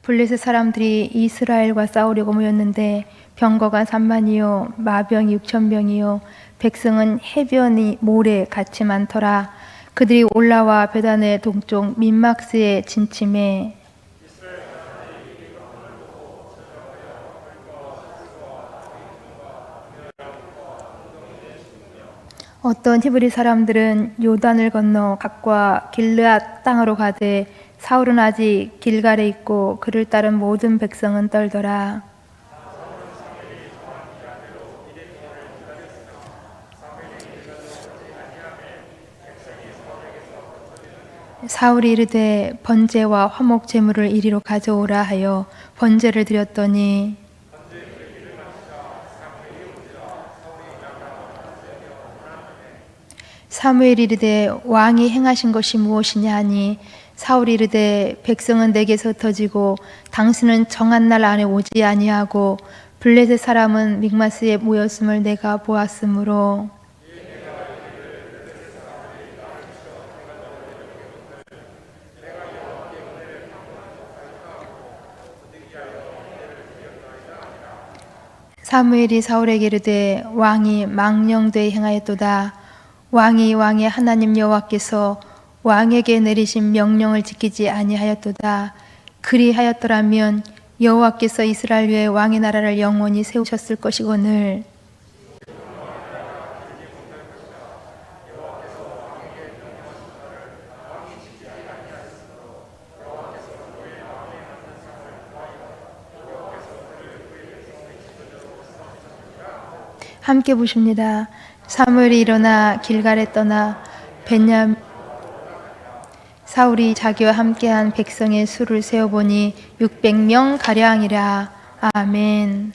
블레셋 사람들이 이스라엘과 싸우려고 모였는데 병거가 3만이요 마병이 6,000명이요 백성은 해변이 모래 같이 많더라. 그들이 올라와 베단의 동쪽 민막스에 진침해 어떤 히브리 사람들은 요단을 건너 각과 길르앗 땅으로 가되 사울은 아직 길갈에 있고 그를 따른 모든 백성은 떨더라. 사울이 이르되 번제와 화목 제물을 이리로 가져오라 하여 번제를 드렸더니 사무엘이 이르되 왕이 행하신 것이 무엇이냐 하니 사울이 이르되 백성은 내게서 흩어지고 당신은 정한 날 안에 오지 아니하고 블레셋 사람은 믹마스에 모였음을 내가 보았으므로 사무엘이 사울에게 이르되 왕이 망령되이 행하였도다. 왕이 왕의 하나님 여호와께서 왕에게 내리신 명령을 지키지 아니하였도다. 그리하였더라면 여호와께서 이스라엘 위에 왕의 나라를 영원히 세우셨을 것이거늘. 함께 보십니다. 사무엘이 일어나 길갈에 떠나 사울이 자기와 함께한 백성의 수를 세어보니 600명 가량이라. 아멘.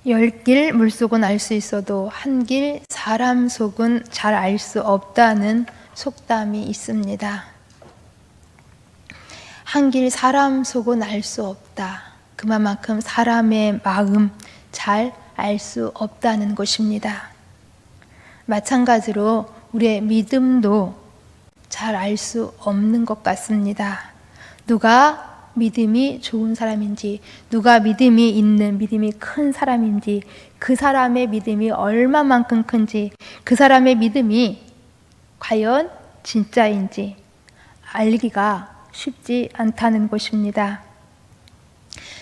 10길 물속은 알 수 있어도 한 길 사람 속은 잘 알 수 없다는 속담이 있습니다. 한 길 사람 속은 알 수 없다. 그만큼 사람의 마음 잘 알 수 없다는 것입니다. 마찬가지로 우리의 믿음도 잘 알 수 없는 것 같습니다. 누가 믿음이 좋은 사람인지, 누가 믿음이 있는, 믿음이 큰 사람인지, 그 사람의 믿음이 얼마만큼 큰지, 그 사람의 믿음이 과연 진짜인지 알기가 쉽지 않다는 것입니다.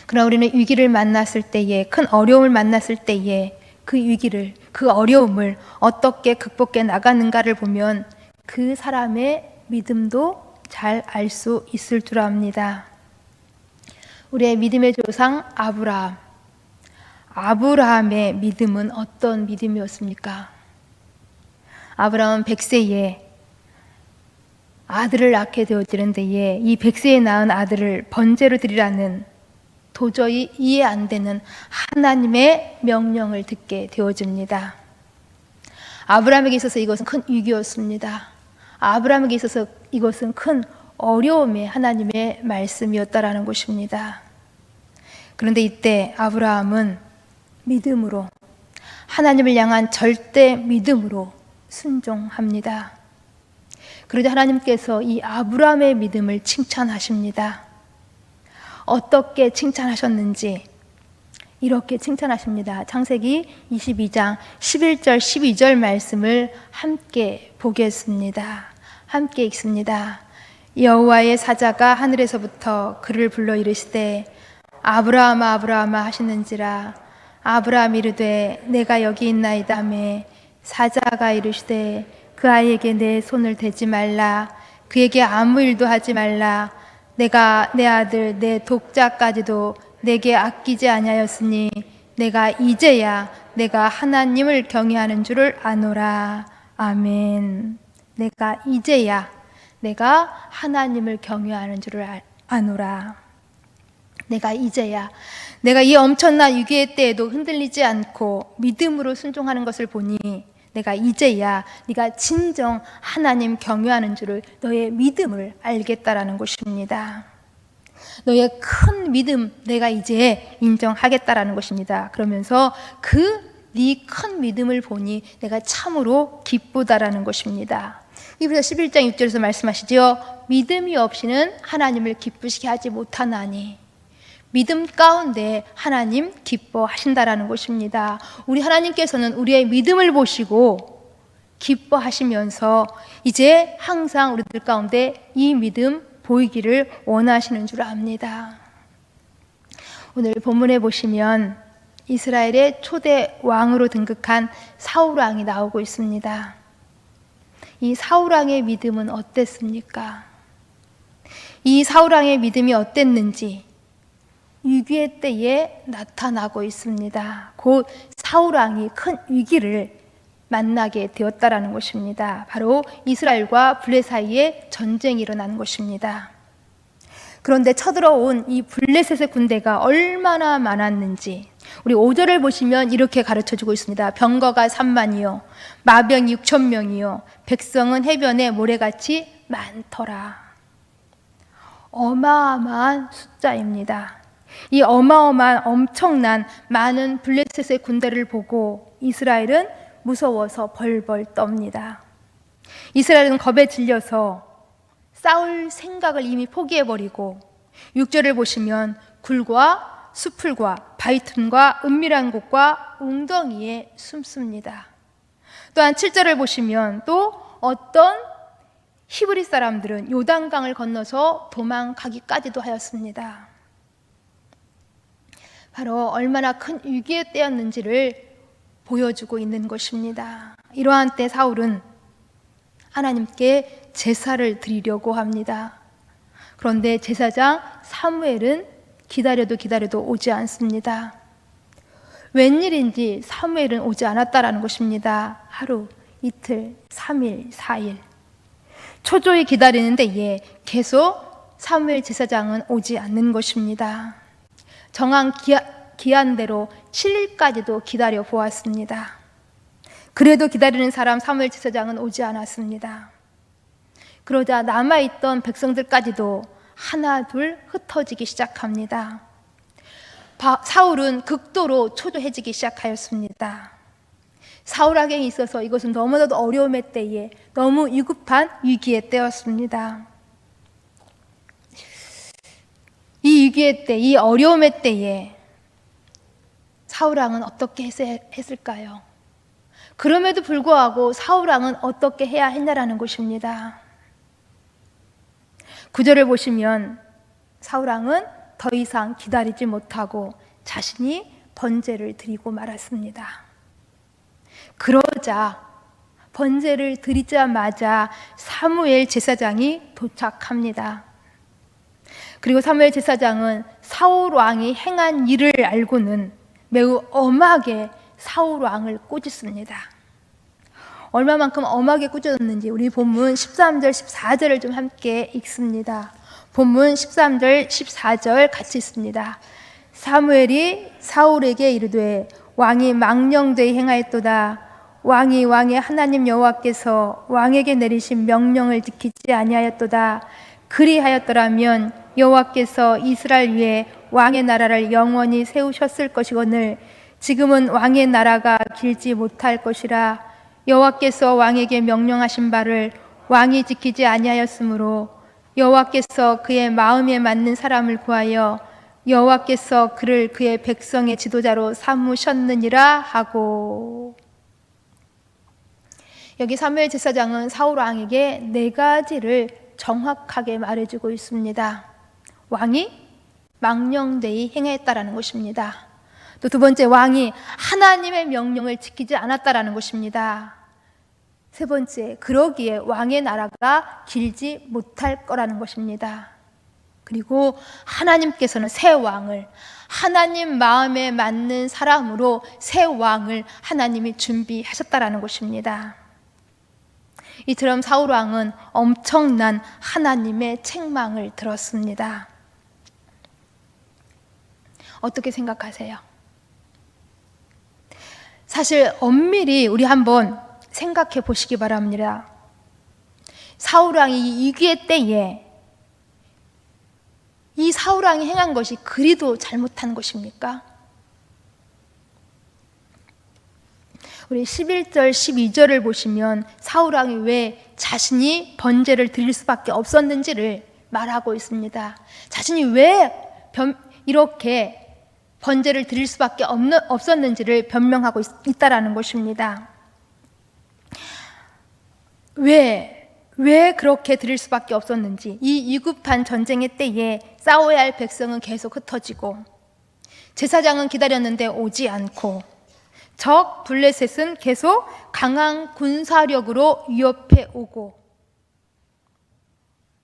그러나 우리는 위기를 만났을 때에, 큰 어려움을 만났을 때에 그 위기를, 그 어려움을 어떻게 극복해 나가는가를 보면 그 사람의 믿음도 잘 알 수 있을 줄 압니다. 우리의 믿음의 조상 아브라함의 믿음은 어떤 믿음이었습니까? 아브라함은 100세에 아들을 낳게 되어지는 데에 이 100세에 낳은 아들을 번제로 드리라는 도저히 이해 안 되는 하나님의 명령을 듣게 되어집니다. 아브라함에게 있어서 이것은 큰 위기였습니다. 아브라함에게 있어서 이것은 큰 어려움의 하나님의 말씀이었다라는 것입니다. 그런데 이때 아브라함은 믿음으로, 하나님을 향한 절대 믿음으로 순종합니다. 그러자 하나님께서 이 아브라함의 믿음을 칭찬하십니다. 어떻게 칭찬하셨는지 이렇게 칭찬하십니다. 창세기 22장 11절 12절 말씀을 함께 보겠습니다. 함께 읽습니다. 여호와의 사자가 하늘에서부터 그를 불러 이르시되 아브라함아 아브라함아 하시는지라. 아브라함 이르되 내가 여기 있나이다 하매 사자가 이르시되 그 아이에게 내 손을 대지 말라. 그에게 아무 일도 하지 말라. 내가 내 아들 내 독자까지도 내게 아끼지 아니하였으니 내가 이제야 내가 하나님을 경외하는 줄을 아노라. 아멘. 내가 이제야 내가 하나님을 경외하는 줄을 아노라. 내가 이제야, 내가 이 엄청난 위기의 때에도 흔들리지 않고 믿음으로 순종하는 것을 보니 내가 이제야 네가 진정 하나님 경외하는 줄을, 너의 믿음을 알겠다라는 것입니다. 너의 큰 믿음 내가 이제 인정하겠다라는 것입니다. 그러면서 그 네 큰 믿음을 보니 내가 참으로 기쁘다라는 것입니다. 히브리서 11장 6절에서 말씀하시지요. 믿음이 없이는 하나님을 기쁘시게 하지 못하나니. 믿음 가운데 하나님 기뻐하신다라는 것입니다. 우리 하나님께서는 우리의 믿음을 보시고 기뻐하시면서 이제 항상 우리들 가운데 이 믿음 보이기를 원하시는 줄 압니다. 오늘 본문에 보시면 이스라엘의 초대 왕으로 등극한 사울 왕이 나오고 있습니다. 이 사울 왕의 믿음은 어땠습니까? 이 사울 왕의 믿음이 어땠는지 위기의 때에 나타나고 있습니다. 곧 사울 왕이 큰 위기를 만나게 되었다라는 것입니다. 바로 이스라엘과 블레 사이에 전쟁이 일어난 것입니다. 그런데 쳐들어온 이 블레셋의 군대가 얼마나 많았는지 우리 5절을 보시면 이렇게 가르쳐주고 있습니다. 병거가 3만이요 마병이 6,000명이요 백성은 해변에 모래같이 많더라. 어마어마한 숫자입니다. 이 어마어마한 엄청난 많은 블레셋의 군대를 보고 이스라엘은 무서워서 벌벌 떱니다. 이스라엘은 겁에 질려서 싸울 생각을 이미 포기해버리고 6절을 보시면 굴과 수풀과 바위틈과 은밀한 곳과 웅덩이에 숨습니다. 또한 7절을 보시면 또 어떤 히브리 사람들은 요단강을 건너서 도망가기까지도 하였습니다. 바로 얼마나 큰 위기의 때였는지를 보여주고 있는 것입니다. 이러한 때 사울은 하나님께 제사를 드리려고 합니다. 그런데 제사장 사무엘은 기다려도 오지 않습니다. 웬일인지 사무엘은 오지 않았다라는 것입니다. 하루, 이틀, 3일, 4일 초조히 기다리는데 계속 사무엘 제사장은 오지 않는 것입니다. 정한 기한대로 7일까지도 기다려 보았습니다. 그래도 기다리는 사람 사무엘 제사장은 오지 않았습니다. 그러자 남아있던 백성들까지도 하나 둘 흩어지기 시작합니다. 사울은 극도로 초조해지기 시작하였습니다. 사울에게 있어서 이것은 너무나도 어려움의 때에 너무 위급한 위기의 때였습니다. 이 위기의 때, 이 어려움의 때에 사울왕은 어떻게 했을까요? 그럼에도 불구하고 사울왕은 어떻게 해야 했냐라는 것입니다. 9절을 보시면 사울왕은 더 이상 기다리지 못하고 자신이 번제를 드리고 말았습니다. 그러자 번제를 드리자마자 사무엘 제사장이 도착합니다. 그리고 사무엘 제사장은 사울 왕이 행한 일을 알고는 매우 엄하게 사울 왕을 꾸짖습니다. 얼마만큼 엄하게 꾸짖었는지 우리 본문 13절, 14절을 좀 함께 읽습니다. 본문 13절, 14절 같이 읽습니다. 사무엘이 사울에게 이르되 왕이 망령되이 행하였도다. 왕이 왕의 하나님 여호와께서 왕에게 내리신 명령을 지키지 아니하였도다. 그리하였더라면 여호와께서 이스라엘 위에 왕의 나라를 영원히 세우셨을 것이거늘 지금은 왕의 나라가 길지 못할 것이라. 여호와께서 왕에게 명령하신 바를 왕이 지키지 아니하였으므로 여호와께서 그의 마음에 맞는 사람을 구하여 여호와께서 그를 그의 백성의 지도자로 삼으셨느니라 하고. 여기 사무엘 제사장은 사울 왕에게 네 가지를 정확하게 말해주고 있습니다. 왕이 망령되이 행했다라는 것입니다. 또 두 번째, 왕이 하나님의 명령을 지키지 않았다라는 것입니다. 세 번째, 그러기에 왕의 나라가 길지 못할 거라는 것입니다. 그리고 하나님께서는 새 왕을, 하나님 마음에 맞는 사람으로 새 왕을 하나님이 준비하셨다라는 것입니다. 이처럼 사울 왕은 엄청난 하나님의 책망을 들었습니다. 어떻게 생각하세요? 사실 엄밀히 우리 한번 생각해 보시기 바랍니다. 사울 왕이 이 위기의 때에 이 사울 왕이 행한 것이 그리도 잘못한 것입니까? 우리 11절, 12절을 보시면 사울 왕이 왜 자신이 번제를 드릴 수밖에 없었는지를 말하고 있습니다. 자신이 왜 이렇게 번제를 드릴 수밖에 없었는지를 변명하고 있다라는 것입니다. 왜 그렇게 드릴 수밖에 없었는지, 이 위급한 전쟁의 때에 싸워야 할 백성은 계속 흩어지고 제사장은 기다렸는데 오지 않고 적 블레셋은 계속 강한 군사력으로 위협해 오고,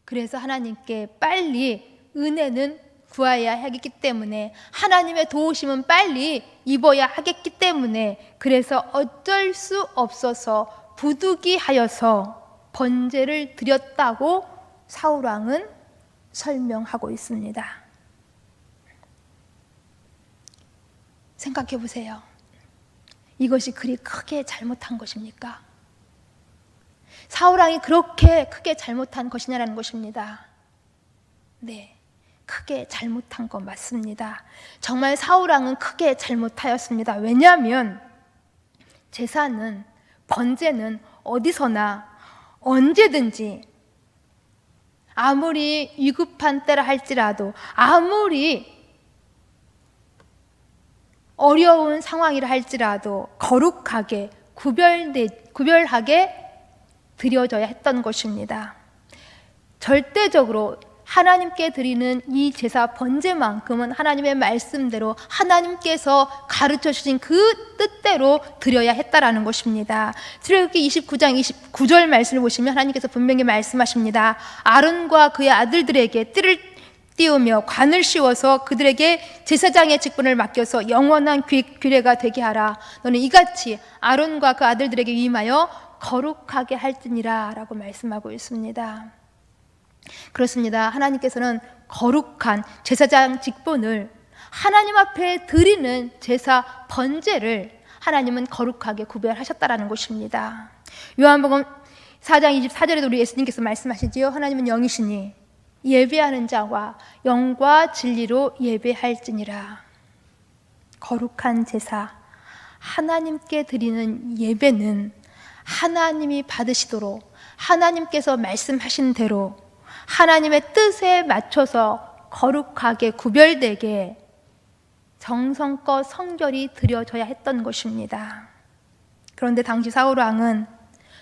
그래서 하나님께 빨리 은혜는 구해야 하겠기 때문에, 하나님의 도우심은 빨리 입어야 하겠기 때문에, 그래서 어쩔 수 없어서 부득이하여서 번제를 드렸다고 사울왕은 설명하고 있습니다. 생각해 보세요. 이것이 그리 크게 잘못한 것입니까? 사울왕이 그렇게 크게 잘못한 것이냐라는 것입니다. 네, 크게 잘못한 건 맞습니다. 정말 사울왕은 크게 잘못하였습니다. 왜냐하면 제사는, 번제는 어디서나 언제든지 아무리 위급한 때라 할지라도, 아무리 어려운 상황이라 할지라도 거룩하게 구별하게 드려져야 했던 것입니다. 절대적으로 하나님께 드리는 이 제사 번제만큼은 하나님의 말씀대로, 하나님께서 가르쳐 주신 그 뜻대로 드려야 했다라는 것입니다. 출애굽기 29장 29절 말씀을 보시면 하나님께서 분명히 말씀하십니다. 아론과 그의 아들들에게 띠를 띄우며 관을 씌워서 그들에게 제사장의 직분을 맡겨서 영원한 규례가 되게 하라. 너는 이같이 아론과 그 아들들에게 위임하여 거룩하게 할지니라 라고 말씀하고 있습니다. 그렇습니다. 하나님께서는 거룩한 제사장 직분을, 하나님 앞에 드리는 제사 번제를 하나님은 거룩하게 구별하셨다라는 것입니다. 요한복음 4장 24절에도 우리 예수님께서 말씀하시지요. 하나님은 영이시니 예배하는 자와 영과 진리로 예배할지니라. 거룩한 제사, 하나님께 드리는 예배는 하나님이 받으시도록, 하나님께서 말씀하신 대로 하나님의 뜻에 맞춰서 거룩하게 구별되게 정성껏 성결히 드려져야 했던 것입니다. 그런데 당시 사울왕은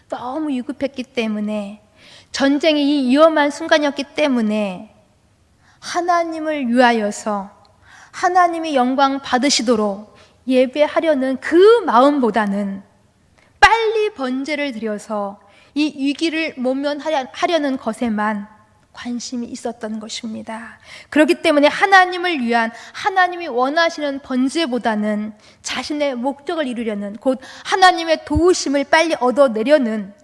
너무 위급했기 때문에, 전쟁이 이 위험한 순간이었기 때문에 하나님을 위하여서 하나님이 영광 받으시도록 예배하려는 그 마음보다는 빨리 번제를 드려서 이 위기를 모면하려는 것에만 관심이 있었던 것입니다. 그렇기 때문에 하나님을 위한, 하나님이 원하시는 번제보다는 자신의 목적을 이루려는, 곧 하나님의 도우심을 빨리 얻어내려는,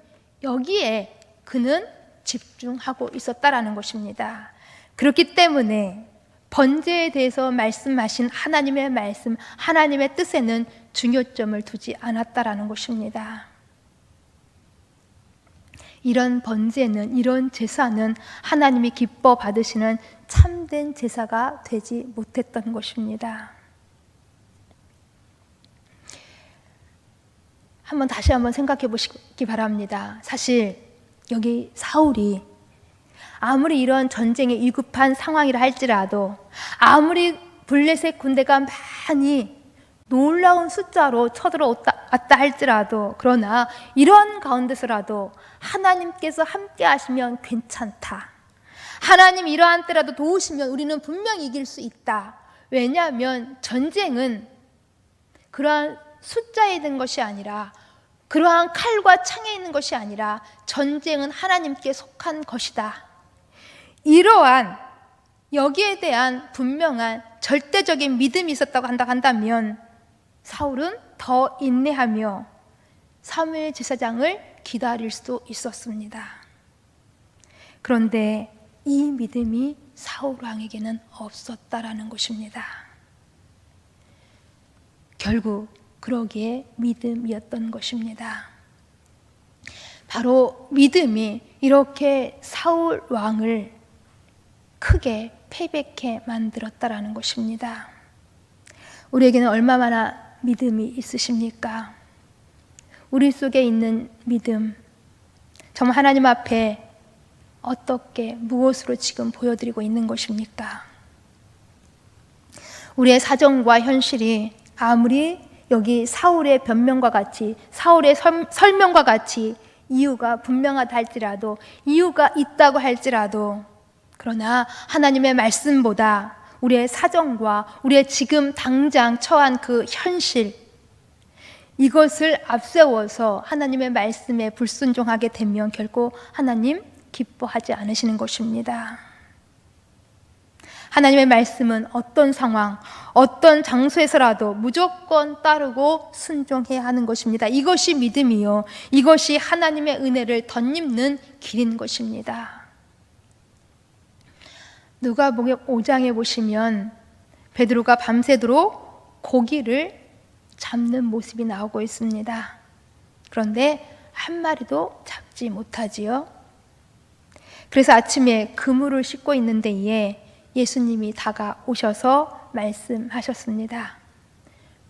여기에 그는 집중하고 있었다라는 것입니다. 그렇기 때문에 번제에 대해서 말씀하신 하나님의 말씀, 하나님의 뜻에는 중요점을 두지 않았다라는 것입니다. 이런 번제는, 이런 제사는 하나님이 기뻐 받으시는 참된 제사가 되지 못했던 것입니다. 다시 한번 생각해 보시기 바랍니다. 사실 여기 사울이 아무리 이런 전쟁의 위급한 상황이라 할지라도, 아무리 블레셋 군대가 많이 놀라운 숫자로 쳐들어왔다 할지라도, 그러나 이런 가운데서라도 하나님께서 함께 하시면 괜찮다, 하나님 이러한 때라도 도우시면 우리는 분명히 이길 수 있다. 왜냐하면 전쟁은 그러한 숫자에 있는 것이 아니라, 그러한 칼과 창에 있는 것이 아니라 전쟁은 하나님께 속한 것이다. 이러한 여기에 대한 분명한 절대적인 믿음이 있었다고 한다면 사울은 더 인내하며 사무엘 제사장을 기다릴 수 있었습니다. 그런데 이 믿음이 사울 왕에게는 없었다라는 것입니다. 결국 그러기에 믿음이었던 것입니다. 바로 믿음이 이렇게 사울 왕을 크게 패배케 만들었다라는 것입니다. 우리에게는 얼마나 믿음이 있으십니까? 우리 속에 있는 믿음, 정말 하나님 앞에 어떻게 무엇으로 지금 보여드리고 있는 것입니까? 우리의 사정과 현실이 아무리 여기 사울의 변명과 같이, 사울의 설명과 같이 이유가 분명하다 할지라도, 이유가 있다고 할지라도, 그러나 하나님의 말씀보다 우리의 사정과 우리의 지금 당장 처한 그 현실, 이것을 앞세워서 하나님의 말씀에 불순종하게 되면 결코 하나님 기뻐하지 않으시는 것입니다. 하나님의 말씀은 어떤 상황, 어떤 장소에서라도 무조건 따르고 순종해야 하는 것입니다. 이것이 믿음이요, 이것이 하나님의 은혜를 덧입는 길인 것입니다. 누가복음 5장에 보시면 베드로가 밤새도록 고기를 잡는 모습이 나오고 있습니다. 그런데 한 마리도 잡지 못하지요. 그래서 아침에 그물을 씻고 있는 데에 예수님이 다가오셔서 말씀하셨습니다.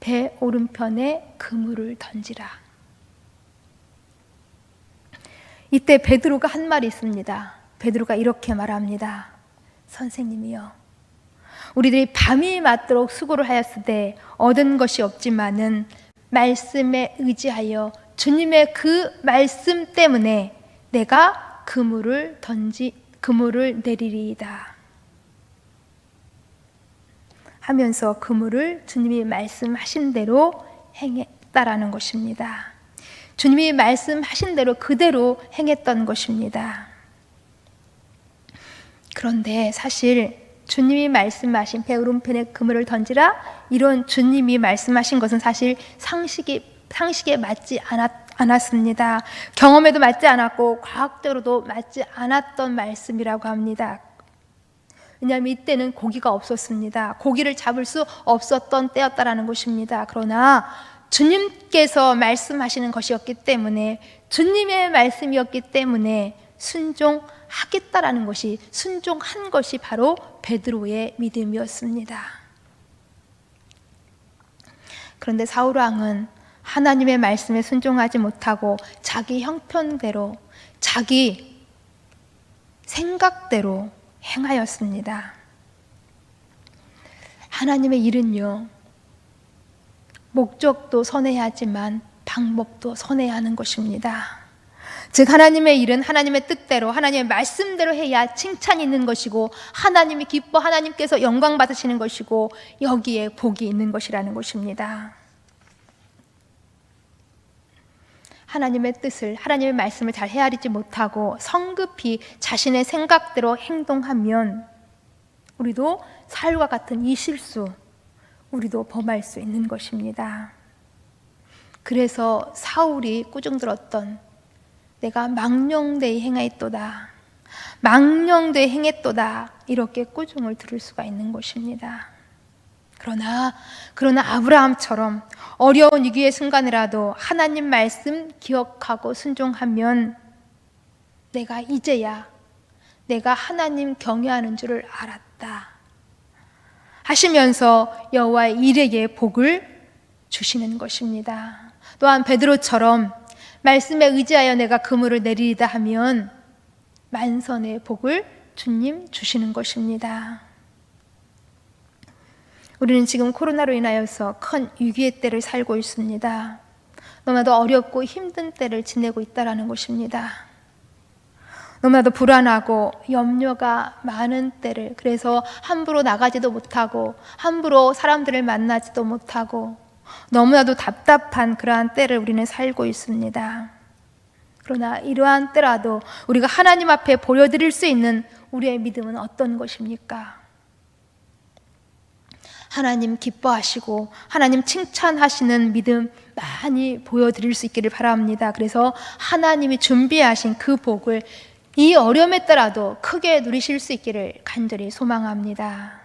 배 오른편에 그물을 던지라. 이때 베드로가 한 말이 있습니다. 베드로가 이렇게 말합니다. 선생님이요, 우리들이 밤이 맞도록 수고를 하였을 때 얻은 것이 없지만은 말씀에 의지하여 주님의 그 말씀 때문에 내가 그물을 내리리이다 하면서 그물을 주님이 말씀하신 대로 행했다라는 것입니다. 주님이 말씀하신 대로 그대로 행했던 것입니다. 그런데 사실 주님이 말씀하신 배 오른편에 그물을 던지라, 이런 주님이 말씀하신 것은 사실 상식에 맞지 않았습니다. 경험에도 맞지 않았고 과학적으로도 맞지 않았던 말씀이라고 합니다. 왜냐하면 이때는 고기가 없었습니다. 고기를 잡을 수 없었던 때였다라는 것입니다. 그러나 주님께서 말씀하시는 것이었기 때문에, 주님의 말씀이었기 때문에 순종하겠다라는 것이, 순종한 것이 바로 베드로의 믿음이었습니다. 그런데 사울 왕은 하나님의 말씀에 순종하지 못하고 자기 형편대로, 자기 생각대로 행하였습니다. 하나님의 일은요, 목적도 선해야 하지만 방법도 선해야 하는 것입니다. 즉 하나님의 일은 하나님의 뜻대로, 하나님의 말씀대로 해야 칭찬이 있는 것이고, 하나님이 기뻐, 하나님께서 영광 받으시는 것이고, 여기에 복이 있는 것이라는 것입니다. 하나님의 뜻을, 하나님의 말씀을 잘 헤아리지 못하고 성급히 자신의 생각대로 행동하면 우리도 사울과 같은 이 실수, 우리도 범할 수 있는 것입니다. 그래서 사울이 꾸중들었던, 내가 망령되이 행하였도다, 망령되이 행했도다, 이렇게 꾸중을 들을 수가 있는 것입니다. 그러나 아브라함처럼 어려운 위기의 순간이라도 하나님 말씀 기억하고 순종하면 내가 이제야 내가 하나님 경외하는 줄을 알았다 하시면서 여호와의 일에게 복을 주시는 것입니다. 또한 베드로처럼 말씀에 의지하여 내가 그물을 내리리다 하면 만선의 복을 주님 주시는 것입니다. 우리는 지금 코로나로 인하여서 큰 위기의 때를 살고 있습니다. 너무나도 어렵고 힘든 때를 지내고 있다는 것입니다. 너무나도 불안하고 염려가 많은 때를, 그래서 함부로 나가지도 못하고 함부로 사람들을 만나지도 못하고 너무나도 답답한 그러한 때를 우리는 살고 있습니다. 그러나 이러한 때라도 우리가 하나님 앞에 보여드릴 수 있는 우리의 믿음은 어떤 것입니까? 하나님 기뻐하시고 하나님 칭찬하시는 믿음 많이 보여드릴 수 있기를 바랍니다. 그래서 하나님이 준비하신 그 복을 이 어려움에 따라도 크게 누리실 수 있기를 간절히 소망합니다.